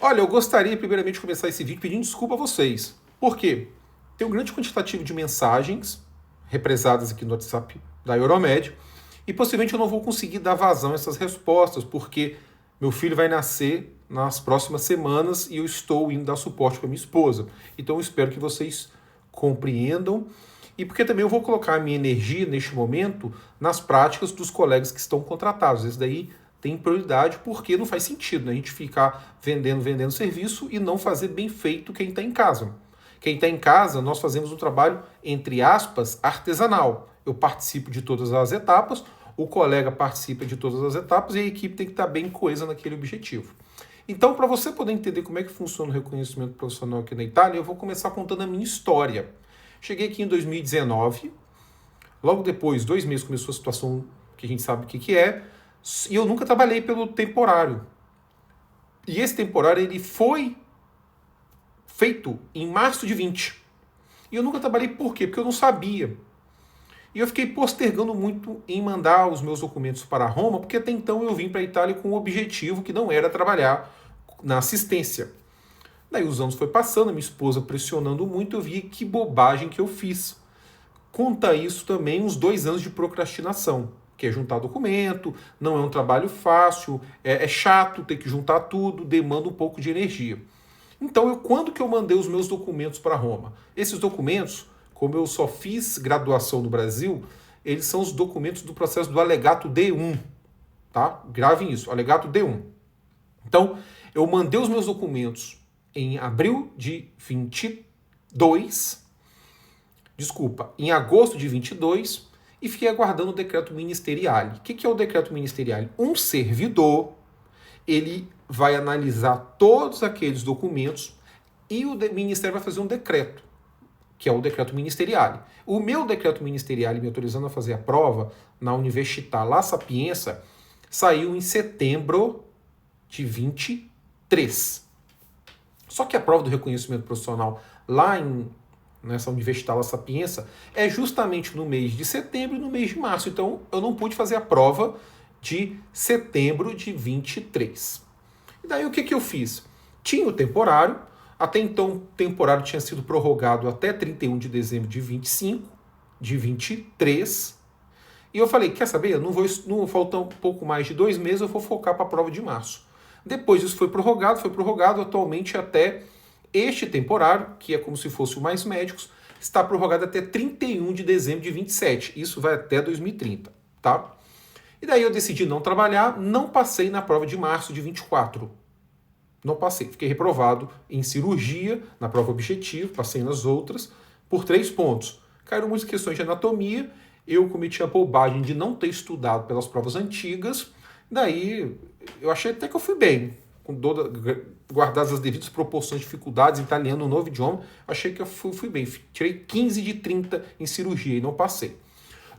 Olha, eu gostaria primeiramente de começar esse vídeo pedindo desculpa a vocês. Por quê? Tem um grande quantitativo de mensagens represadas aqui no WhatsApp da Euromed e possivelmente eu não vou conseguir dar vazão a essas respostas porque meu filho vai nascer nas próximas semanas e eu estou indo dar suporte para minha esposa. Então eu espero que vocês compreendam e porque também eu vou colocar a minha energia neste momento nas práticas dos colegas que estão contratados. Esse daí tem prioridade porque não faz sentido, né? A gente ficar vendendo serviço e não fazer bem feito quem está em casa. Quem está em casa, nós fazemos um trabalho, entre aspas, artesanal. Eu participo de todas as etapas, o colega participa de todas as etapas e a equipe tem que estar bem coesa naquele objetivo. Então, para você poder entender como é que funciona o reconhecimento profissional aqui na Itália, eu vou começar contando a minha história. Cheguei aqui em 2019, logo depois, 2 meses, começou a situação que a gente sabe o que é, e eu nunca trabalhei pelo temporário. E esse temporário ele foi feito em março de 20. E eu nunca trabalhei por quê? Porque eu não sabia. E eu fiquei postergando muito em mandar os meus documentos para Roma, porque até então eu vim para a Itália com um objetivo que não era trabalhar na assistência. Daí os anos foi passando, minha esposa pressionando muito, eu vi que bobagem que eu fiz. Conta isso também uns 2 anos de procrastinação, que é juntar documento, não é um trabalho fácil, é chato ter que juntar tudo, demanda um pouco de energia. Então, quando que eu mandei os meus documentos para Roma? Esses documentos, como eu só fiz graduação no Brasil, eles são os documentos do processo do alegato D1, tá? Gravem isso, alegato D1. Então, eu mandei os meus documentos em abril de 22, em agosto de 22, e fiquei aguardando o decreto ministerial. O que é o decreto ministerial? Um servidor, ele vai analisar todos aqueles documentos e o Ministério vai fazer um decreto, que é o decreto ministerial. O meu decreto ministerial me autorizando a fazer a prova na Università La Sapienza saiu em setembro de 23. Só que a prova do reconhecimento profissional nessa Università La Sapienza é justamente no mês de setembro e no mês de março. Então eu não pude fazer a prova de setembro de 23. E daí o que eu fiz? Tinha o temporário, até então o temporário tinha sido prorrogado até 31 de dezembro de 25, de 23. E eu falei, quer saber? Não falta um pouco mais de 2 meses, eu vou focar para a prova de março. Depois isso foi prorrogado atualmente até este temporário, que é como se fosse o Mais Médicos, está prorrogado até 31 de dezembro de 27. Isso vai até 2030, tá? E daí eu decidi não trabalhar, não passei na prova de março de 24. Não passei, fiquei reprovado em cirurgia, na prova objetiva, passei nas outras, por 3 pontos. Caíram muitas questões de anatomia, eu cometi a bobagem de não ter estudado pelas provas antigas, daí eu achei até que eu fui bem, guardadas as devidas proporções de dificuldades, italiano, um novo idioma, achei que eu fui bem. Tirei 15 de 30 em cirurgia e não passei.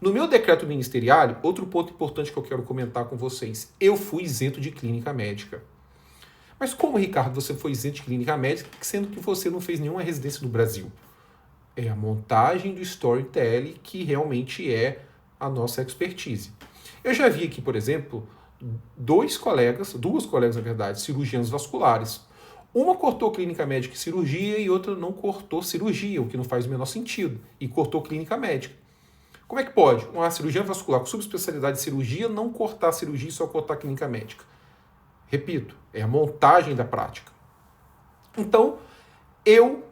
No meu decreto ministerial, outro ponto importante que eu quero comentar com vocês, eu fui isento de clínica médica. Mas como, Ricardo, você foi isento de clínica médica, sendo que você não fez nenhuma residência no Brasil? É a montagem do storytelling que realmente é a nossa expertise. Eu já vi aqui, por exemplo, duas colegas, na verdade, cirurgiãs vasculares. Uma cortou clínica médica e cirurgia e outra não cortou cirurgia, o que não faz o menor sentido, e cortou clínica médica. Como é que pode uma cirurgia vascular com subespecialidade de cirurgia não cortar a cirurgia e só cortar a clínica médica? Repito, é a montagem da prática. Então, eu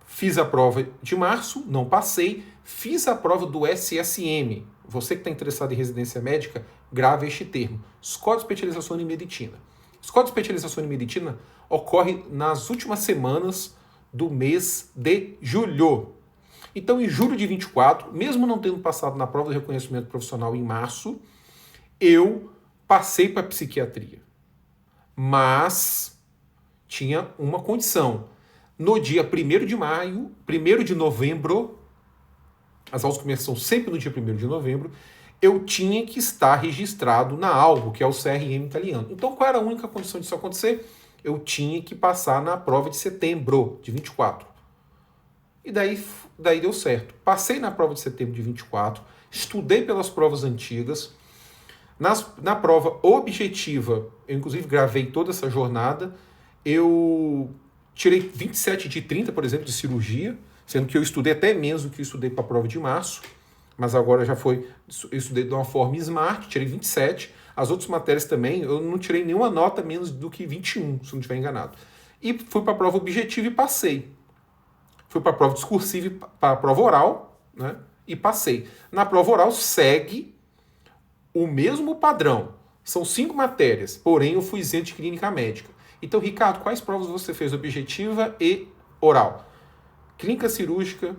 fiz a prova de março, não passei, fiz a prova do SSM. Você que está interessado em residência médica, grave este termo. Escola de Especialização em Medicina. Escola de Especialização em Medicina ocorre nas últimas semanas do mês de julho. Então, em julho de 24, mesmo não tendo passado na prova de reconhecimento profissional em março, eu passei para a psiquiatria. Mas tinha uma condição. No dia 1º de maio, 1º de novembro, as aulas começam sempre no dia 1º de novembro, eu tinha que estar registrado na ALBO, que é o CRM italiano. Então, qual era a única condição disso acontecer? Eu tinha que passar na prova de setembro, de 24. E daí deu certo. Passei na prova de setembro de 24, estudei pelas provas antigas. Na prova objetiva, eu inclusive gravei toda essa jornada Eu tirei 27 de 30, por exemplo, de cirurgia, sendo que eu estudei até menos do que eu estudei para a prova de março, mas agora já foi, eu estudei de uma forma smart, tirei 27. As outras matérias também, eu não tirei nenhuma nota menos do que 21, se não estiver enganado. E fui para a prova objetiva e passei. Fui para a prova discursiva e para a prova oral, né? E passei. Na prova oral segue o mesmo padrão. São 5 matérias, porém eu fui isento de clínica médica. Então, Ricardo, quais provas você fez objetiva e oral? Clínica cirúrgica,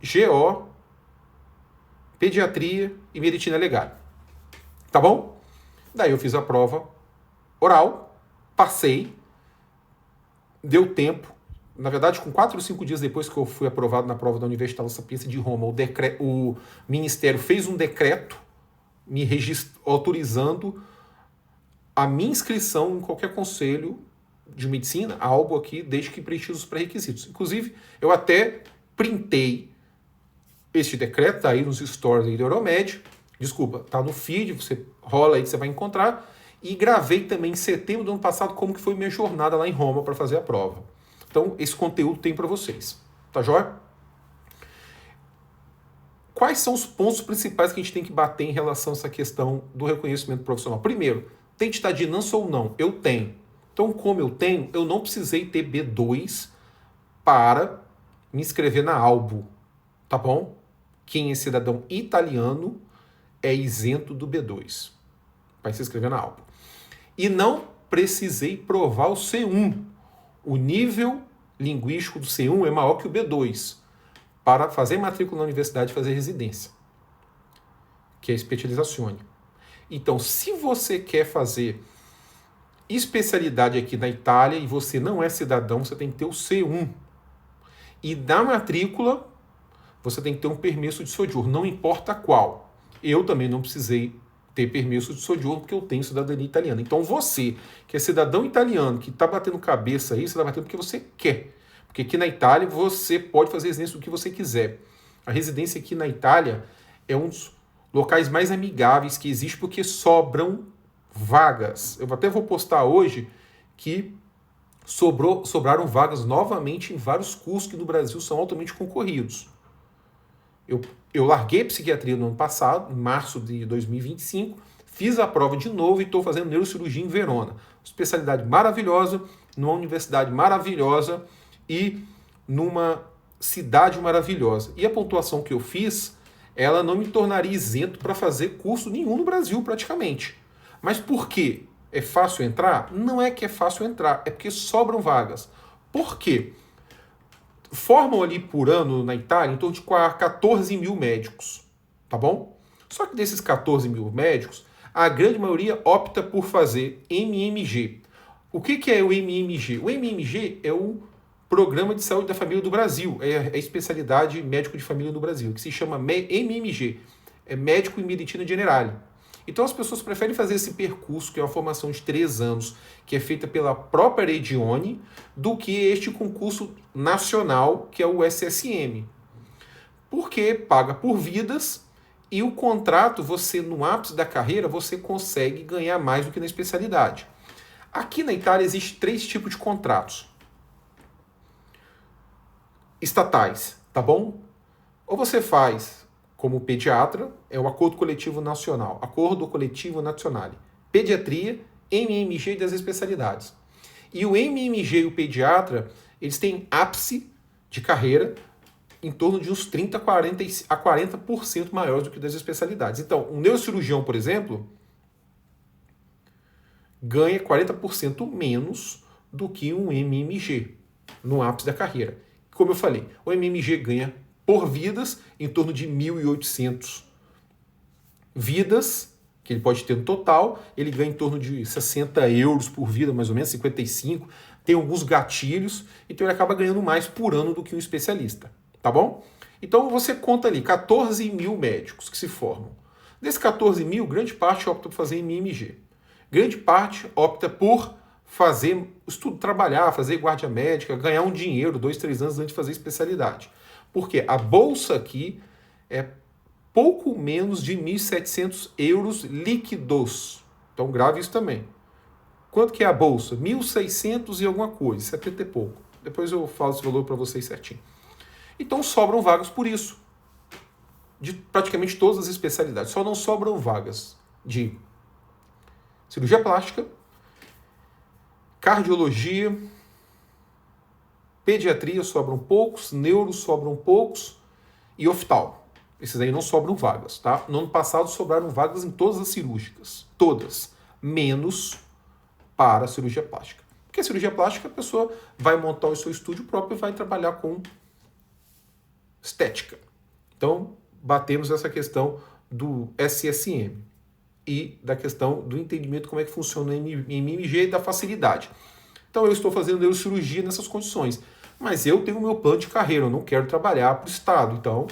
GO, pediatria e medicina legal. Tá bom? Daí eu fiz a prova oral, passei, deu tempo. Na verdade, com 4 ou 5 dias depois que eu fui aprovado na prova da Universidade La Sapienza de Roma, o Ministério fez um decreto me autorizando a minha inscrição em qualquer conselho de medicina, algo aqui, desde que preencha os pré-requisitos. Inclusive, eu até printei este decreto, tá aí nos stories aí do Euromed, desculpa, tá no feed, você rola aí que você vai encontrar, e gravei também em setembro do ano passado como que foi minha jornada lá em Roma para fazer a prova. Então, esse conteúdo tem para vocês. Tá joia? Quais são os pontos principais que a gente tem que bater em relação a essa questão do reconhecimento profissional? Primeiro, tem de estar de NANS ou não? Eu tenho. Então, como eu tenho, eu não precisei ter B2 para me inscrever na ALBO. Tá bom? Quem é cidadão italiano é isento do B2 para se inscrever na ALBO. E não precisei provar o C1. O nível linguístico do C1 é maior que o B2 para fazer matrícula na universidade e fazer residência, que é a specializzazione. Então, se você quer fazer especialidade aqui na Itália e você não é cidadão, você tem que ter o C1. E na matrícula, você tem que ter um permesso de soggiorno, não importa qual. Eu também não precisei ter permesso de soggiorno porque eu tenho cidadania italiana. Então você, que é cidadão italiano, que está batendo cabeça aí, você está batendo porque você quer. Porque aqui na Itália você pode fazer residência do que você quiser. A residência aqui na Itália é um dos locais mais amigáveis que existe porque sobram vagas. Eu até vou postar hoje que sobraram vagas novamente em vários cursos que no Brasil são altamente concorridos. Eu larguei psiquiatria no ano passado, em março de 2025, fiz a prova de novo e estou fazendo neurocirurgia em Verona. Especialidade maravilhosa, numa universidade maravilhosa e numa cidade maravilhosa. E a pontuação que eu fiz, ela não me tornaria isento para fazer curso nenhum no Brasil, praticamente. Mas por quê? É fácil entrar? Não é que é fácil entrar, é porque sobram vagas. Por quê? Formam ali por ano na Itália em torno de 14 mil médicos, tá bom? Só que desses 14 mil médicos, a grande maioria opta por fazer MMG. O que é o MMG? O MMG é o Programa de Saúde da Família do Brasil, é a especialidade médico de família do Brasil, que se chama MMG, é Médico em Medicina Generale. Então as pessoas preferem fazer esse percurso, que é uma formação de 3 anos, que é feita pela própria Regione, do que este concurso nacional, que é o SSM. Porque paga por vidas e o contrato, você no ápice da carreira, você consegue ganhar mais do que na especialidade. Aqui na Itália existe 3 tipos de contratos estatais, tá bom? Ou você faz como pediatra, é o Acordo Coletivo Nacional, Acordo Coletivo Nazionale, Pediatria, MMG das especialidades. E o MMG e o pediatra, eles têm ápice de carreira em torno de uns 30 a 40% maiores do que das especialidades. Então, um neurocirurgião, por exemplo, ganha 40% menos do que um MMG no ápice da carreira. Como eu falei, o MMG ganha por vidas em torno de 1.800 vidas, que ele pode ter no total, ele ganha em torno de 60 euros por vida, mais ou menos, 55, tem alguns gatilhos, então ele acaba ganhando mais por ano do que um especialista, tá bom? Então você conta ali 14 mil médicos que se formam. Desses 14 mil, grande parte opta por fazer MMG. Grande parte opta por fazer estudo, trabalhar, fazer guarda médica, ganhar um dinheiro 2, 3 anos antes de fazer especialidade. Porque a bolsa aqui é pouco menos de 1.700 euros líquidos. Então grave isso também. Quanto que é a bolsa? 1.600 e alguma coisa, 70 e pouco. Depois eu falo esse valor para vocês certinho. Então sobram vagas por isso. De praticamente todas as especialidades. Só não sobram vagas de cirurgia plástica, cardiologia, pediatria sobram poucos, neuro sobram poucos e oftal. Esses aí não sobram vagas, tá? No ano passado sobraram vagas em todas as cirúrgicas. Todas. Menos para a cirurgia plástica. Porque a cirurgia plástica a pessoa vai montar o seu estúdio próprio e vai trabalhar com estética. Então, batemos essa questão do SSM e da questão do entendimento como é que funciona o MMG e da facilidade. Então, eu estou fazendo neurocirurgia nessas condições. Mas eu tenho o meu plano de carreira, eu não quero trabalhar para o Estado. Então,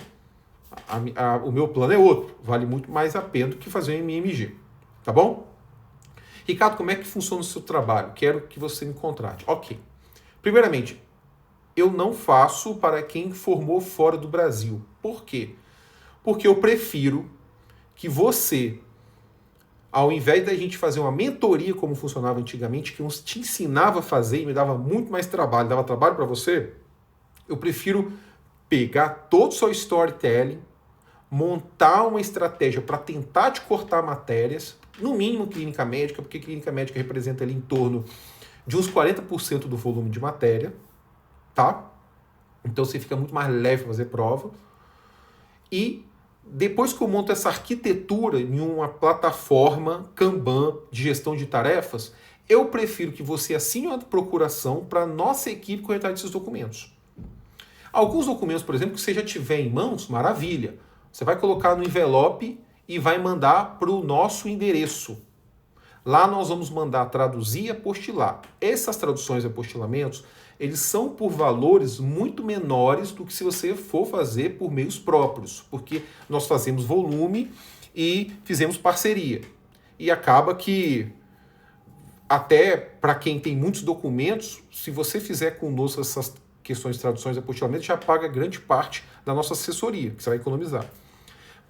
o meu plano é outro. Vale muito mais a pena do que fazer um MMG. Tá bom? Ricardo, como é que funciona o seu trabalho? Quero que você me contrate. Ok. Primeiramente, eu não faço para quem formou fora do Brasil. Por quê? Porque eu prefiro que você, ao invés da gente fazer uma mentoria como funcionava antigamente, que eu te ensinava a fazer e me dava muito mais trabalho, dava trabalho para você, eu prefiro pegar todo o seu storytelling, montar uma estratégia para tentar te cortar matérias, no mínimo clínica médica, porque clínica médica representa ali em torno de uns 40% do volume de matéria, tá? Então você fica muito mais leve para fazer prova. E depois que eu monto essa arquitetura em uma plataforma Kanban de gestão de tarefas, eu prefiro que você assine uma procuração para a nossa equipe corretar esses documentos. Alguns documentos, por exemplo, que você já tiver em mãos, maravilha. Você vai colocar no envelope e vai mandar para o nosso endereço. Lá nós vamos mandar traduzir e apostilar. Essas traduções e apostilamentos, eles são por valores muito menores do que se você for fazer por meios próprios, porque nós fazemos volume e fizemos parceria. E acaba que, até para quem tem muitos documentos, se você fizer conosco essas questões de traduções e apostilamentos, já paga grande parte da nossa assessoria, que você vai economizar.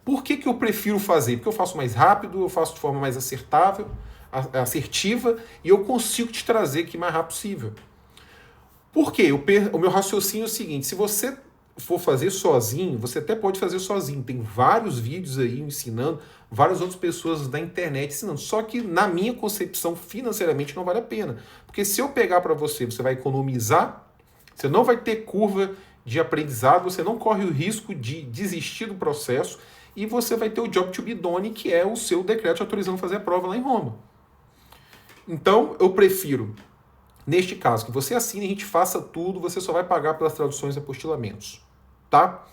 Por que eu prefiro fazer? Porque eu faço mais rápido, eu faço de forma mais assertiva e eu consigo te trazer aqui o mais rápido possível. Por quê? O meu raciocínio é o seguinte, se você for fazer sozinho, você até pode fazer sozinho, tem vários vídeos aí ensinando, várias outras pessoas da internet ensinando, só que na minha concepção financeiramente não vale a pena, porque se eu pegar para você, você vai economizar, você não vai ter curva de aprendizado, você não corre o risco de desistir do processo e você vai ter o job to be done, que é o seu decreto autorizando a fazer a prova lá em Roma. Então, eu prefiro, neste caso, que você assine, a gente faça tudo, você só vai pagar pelas traduções e apostilamentos, tá?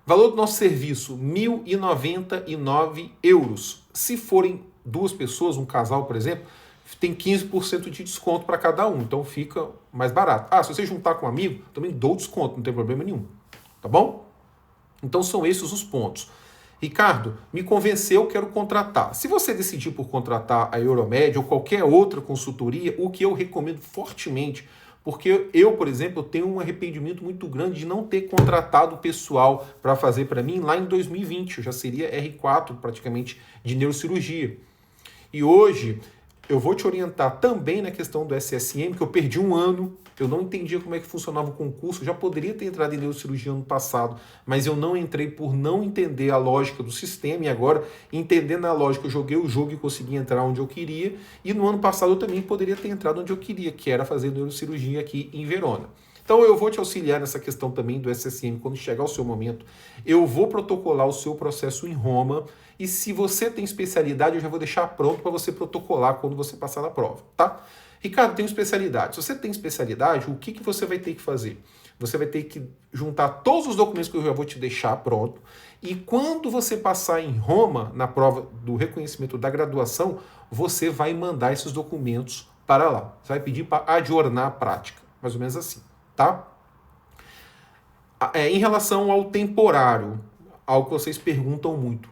Valor do nosso serviço, R$ 1.099. Se forem duas pessoas, um casal, por exemplo, tem 15% de desconto para cada um, então fica mais barato. Ah, se você juntar com um amigo, também dou desconto, não tem problema nenhum, tá bom? Então são esses os pontos. Ricardo, me convenceu, quero contratar. Se você decidir por contratar a Euromed ou qualquer outra consultoria, o que eu recomendo fortemente, porque eu, por exemplo, tenho um arrependimento muito grande de não ter contratado o pessoal para fazer para mim lá em 2020. Eu já seria R4 praticamente de neurocirurgia. E hoje eu vou te orientar também na questão do SSM, que eu perdi um ano, eu não entendia como é que funcionava o concurso, eu já poderia ter entrado em neurocirurgia no passado, mas eu não entrei por não entender a lógica do sistema, e agora, entendendo a lógica, eu joguei o jogo e consegui entrar onde eu queria, e no ano passado eu também poderia ter entrado onde eu queria, que era fazer neurocirurgia aqui em Verona. Então eu vou te auxiliar nessa questão também do SSM quando chegar o seu momento. Eu vou protocolar o seu processo em Roma e se você tem especialidade, eu já vou deixar pronto para você protocolar quando você passar na prova, tá? Ricardo, tem especialidade. Se você tem especialidade, o que você vai ter que fazer? Você vai ter que juntar todos os documentos que eu já vou te deixar pronto e quando você passar em Roma, na prova do reconhecimento da graduação, você vai mandar esses documentos para lá. Você vai pedir para adjornar a prática, mais ou menos assim. Tá? Em relação ao temporário, algo que vocês perguntam muito,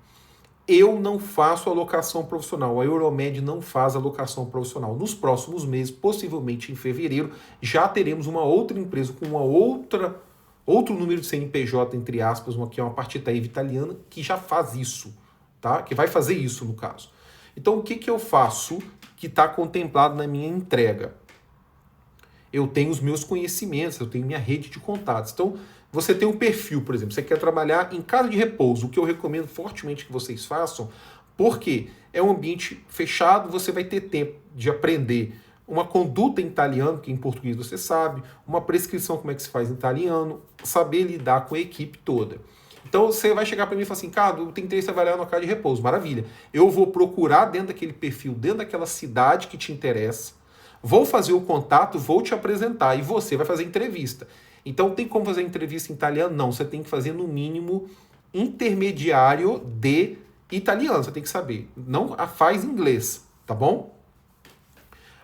eu não faço alocação profissional, a Euromed não faz alocação profissional. Nos próximos meses, possivelmente em fevereiro, já teremos uma outra empresa com outro número de CNPJ, entre aspas, que é uma partita IVA italiana, que já faz isso, tá? Que vai fazer isso no caso. Então, o que, que eu faço que está contemplado na minha entrega? Eu tenho os meus conhecimentos, eu tenho minha rede de contatos. Então, você tem um perfil, por exemplo, você quer trabalhar em casa de repouso, o que eu recomendo fortemente que vocês façam, porque é um ambiente fechado, você vai ter tempo de aprender uma conduta em italiano, que em português você sabe, uma prescrição, como é que se faz em italiano, saber lidar com a equipe toda. Então você vai chegar para mim e falar assim, cara, eu tenho interesse em trabalhar no casa de repouso, maravilha. Eu vou procurar dentro daquele perfil, dentro daquela cidade que te interessa, vou fazer o contato, vou te apresentar e você vai fazer entrevista. Então tem como fazer entrevista em italiano? Não, você tem que fazer no mínimo intermediário de italiano, você tem que saber. Não faz inglês, tá bom?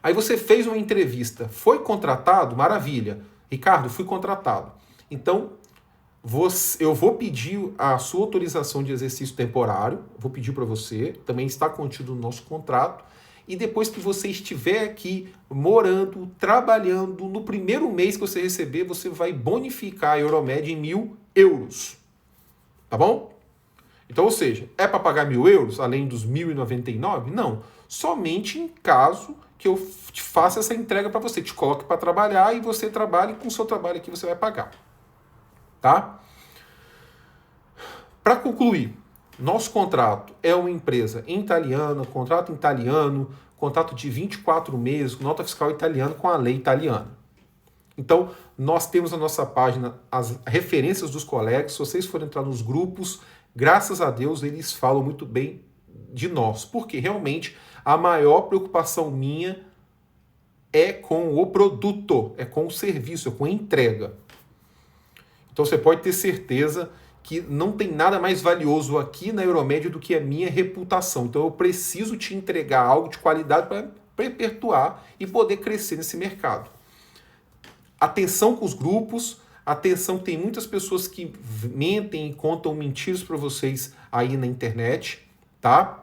Aí você fez uma entrevista, foi contratado? Maravilha. Ricardo, fui contratado. Então, eu vou pedir a sua autorização de exercício temporário, vou pedir para você, também está contido no nosso contrato, e depois que você estiver aqui morando, trabalhando, no primeiro mês que você receber, você vai bonificar a Euromed em 1.000 euros. Tá bom? Então, ou seja, é para pagar 1.000 euros, além dos 1.099? Não. Somente em caso que eu te faça essa entrega para você, te coloque para trabalhar e você trabalhe com o seu trabalho aqui, você vai pagar. Tá? Para concluir, nosso contrato é uma empresa em italiano, contrato em italiano, contrato de 24 meses, nota fiscal italiana com a lei italiana. Então, nós temos na nossa página as referências dos colegas. Se vocês forem entrar nos grupos, graças a Deus, eles falam muito bem de nós. Porque realmente a maior preocupação minha é com o produto, é com o serviço, é com a entrega. Então você pode ter certeza que não tem nada mais valioso aqui na Euromed do que a minha reputação. Então eu preciso te entregar algo de qualidade para perpetuar e poder crescer nesse mercado. Atenção com os grupos, atenção que tem muitas pessoas que mentem e contam mentiras para vocês aí na internet, tá?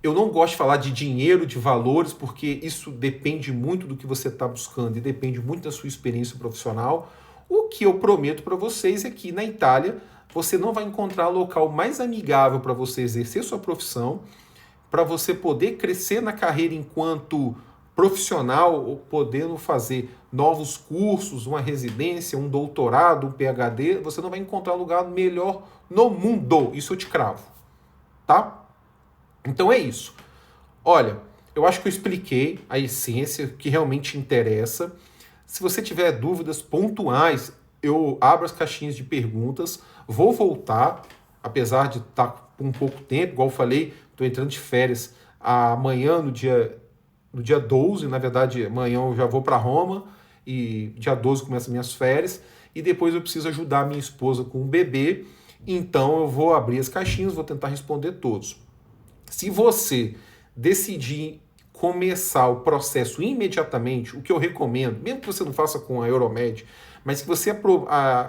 Eu não gosto de falar de dinheiro, de valores, porque isso depende muito do que você está buscando e depende muito da sua experiência profissional. O que eu prometo para vocês é que na Itália você não vai encontrar local mais amigável para você exercer sua profissão, para você poder crescer na carreira enquanto profissional, ou podendo fazer novos cursos, uma residência, um doutorado, um PhD, você não vai encontrar lugar melhor no mundo. Isso eu te cravo, tá? Então é isso. Olha, eu acho que eu expliquei a essência que realmente interessa. Se você tiver dúvidas pontuais, eu abro as caixinhas de perguntas, vou voltar, apesar de estar com um pouco tempo, igual eu falei, estou entrando de férias amanhã, no dia 12, na verdade, amanhã eu já vou para Roma, e dia 12 começam minhas férias, e depois eu preciso ajudar a minha esposa com o bebê, então eu vou abrir as caixinhas, vou tentar responder todos. Se você decidir começar o processo imediatamente, o que eu recomendo, mesmo que você não faça com a Euromed, mas que você,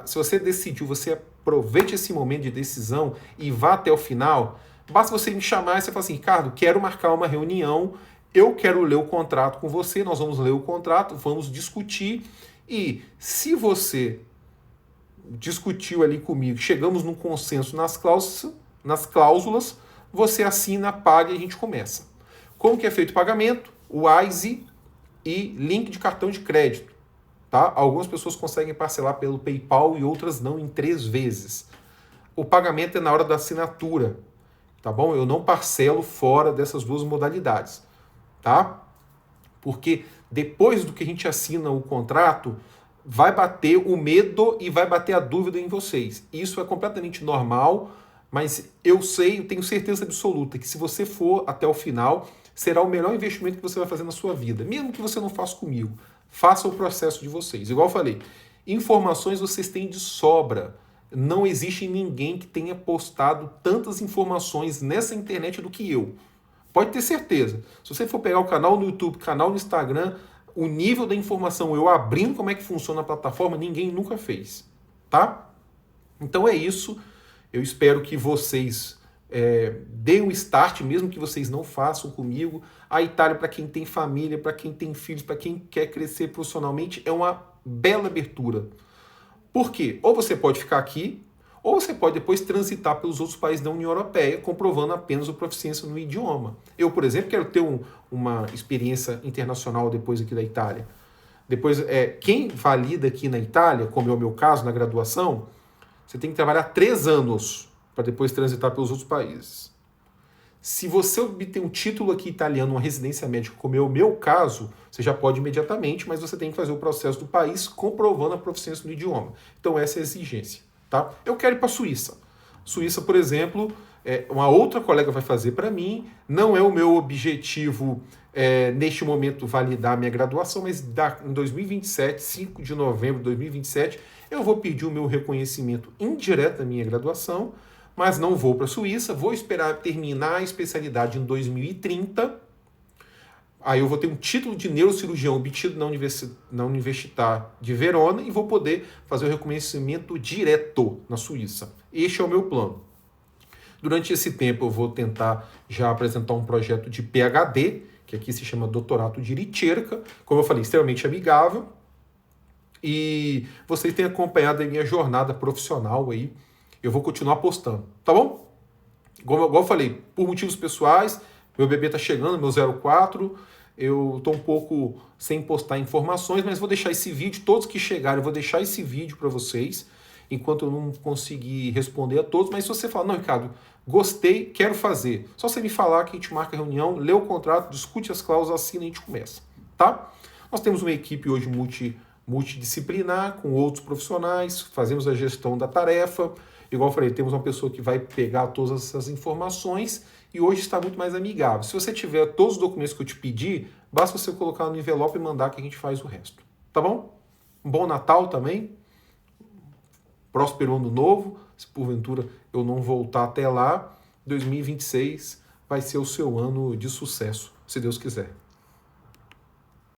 se você decidiu, você aproveite esse momento de decisão e vá até o final, basta você me chamar e você falar assim, Ricardo, quero marcar uma reunião, eu quero ler o contrato com você, nós vamos ler o contrato, vamos discutir, e se você discutiu ali comigo, chegamos num consenso nas cláusulas, você assina, paga e a gente começa. Como que é feito o pagamento? O WISE e link de cartão de crédito. Tá? Algumas pessoas conseguem parcelar pelo PayPal e outras não, em 3 vezes. O pagamento é na hora da assinatura. Tá bom? Eu não parcelo fora dessas 2 modalidades. Tá? Porque depois do que a gente assina o contrato, vai bater o medo e vai bater a dúvida em vocês. Isso é completamente normal, mas eu sei, eu tenho certeza absoluta que se você for até o final, será o melhor investimento que você vai fazer na sua vida. Mesmo que você não faça comigo, faça o processo de vocês. Igual eu falei, informações vocês têm de sobra. Não existe ninguém que tenha postado tantas informações nessa internet do que eu. Pode ter certeza. Se você for pegar o canal no YouTube, canal no Instagram, o nível da informação, eu abrindo como é que funciona a plataforma, ninguém nunca fez. Tá? Então é isso. Eu espero que vocês deem um start, mesmo que vocês não façam comigo. A Itália, para quem tem família, para quem tem filhos, para quem quer crescer profissionalmente, é uma bela abertura. Por quê? Ou você pode ficar aqui, Ou você pode depois transitar pelos outros países da União Europeia, comprovando apenas a proficiência no idioma. Eu, por exemplo, quero ter uma experiência internacional depois aqui da Itália. Depois, quem valida aqui na Itália, como é o meu caso, na graduação, você tem que trabalhar 3 anos para depois transitar pelos outros países. Se você obter um título aqui italiano, uma residência médica, como é o meu caso, você já pode imediatamente, mas você tem que fazer o processo do país comprovando a proficiência no idioma. Então essa é a exigência. Tá? Eu quero ir para a Suíça. Suíça, por exemplo, uma outra colega vai fazer para mim. Não é o meu objetivo, neste momento, validar a minha graduação, mas em 2027, 5 de novembro de 2027, eu vou pedir o meu reconhecimento indireto da minha graduação, mas não vou para a Suíça, vou esperar terminar a especialidade em 2030. Aí eu vou ter um título de neurocirurgião obtido na Università de Verona e vou poder fazer o reconhecimento direto na Suíça. Este é o meu plano. Durante esse tempo eu vou tentar já apresentar um projeto de PhD, que aqui se chama doutorato de ricerca, como eu falei, extremamente amigável. E vocês têm acompanhado a minha jornada profissional aí. Eu vou continuar postando, tá bom? Igual eu falei, por motivos pessoais, meu bebê tá chegando, meu 04, eu tô um pouco sem postar informações, mas vou deixar esse vídeo, todos que chegarem, eu vou deixar esse vídeo para vocês, enquanto eu não conseguir responder a todos. Mas se você falar, não, Ricardo, gostei, quero fazer, só você me falar que a gente marca a reunião, lê o contrato, discute as cláusulas, assina e a gente começa, tá? Nós temos uma equipe hoje multidisciplinar, com outros profissionais, fazemos a gestão da tarefa. Igual eu falei, temos uma pessoa que vai pegar todas essas informações e hoje está muito mais amigável. Se você tiver todos os documentos que eu te pedi, basta você colocar no envelope e mandar que a gente faz o resto. Tá bom? Um bom Natal também. Próspero Ano Novo. Se porventura eu não voltar até lá, 2026 vai ser o seu ano de sucesso, se Deus quiser.